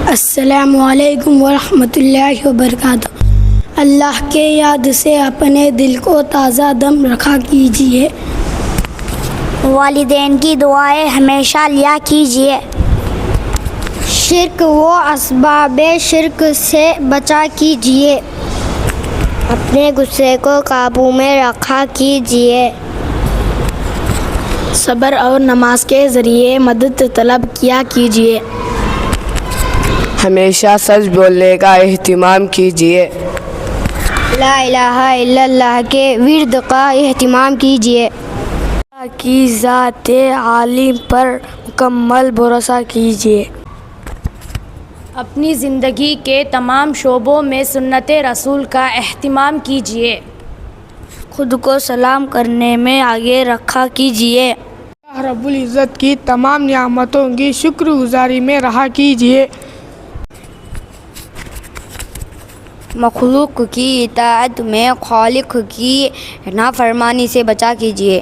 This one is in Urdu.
السلام علیکم ورحمۃ اللہ وبرکاتہ۔ اللہ کے یاد سے اپنے دل کو تازہ دم رکھا کیجیے۔ والدین کی دعائیں ہمیشہ لیا کیجیے۔ شرک و اسباب شرک سے بچا کیجیے۔ اپنے غصے کو قابو میں رکھا کیجیے۔ صبر اور نماز کے ذریعے مدد طلب کیا کیجیے۔ ہمیشہ سچ بولنے کا اہتمام کیجیے۔ لا الہ الا اللہ کے ورد کا اہتمام کیجیے۔ اللہ کی ذات عالی پر مکمل بھروسہ کیجیے۔ اپنی زندگی کے تمام شعبوں میں سنت رسول کا اہتمام کیجیے۔ خود کو سلام کرنے میں آگے رکھا کیجیے۔ اللہ رب العزت کی تمام نعمتوں کی شکر گزاری میں رہا کیجیے۔ مخلوق کی اطاعت میں خالق کی نافرمانی سے بچا کیجیے۔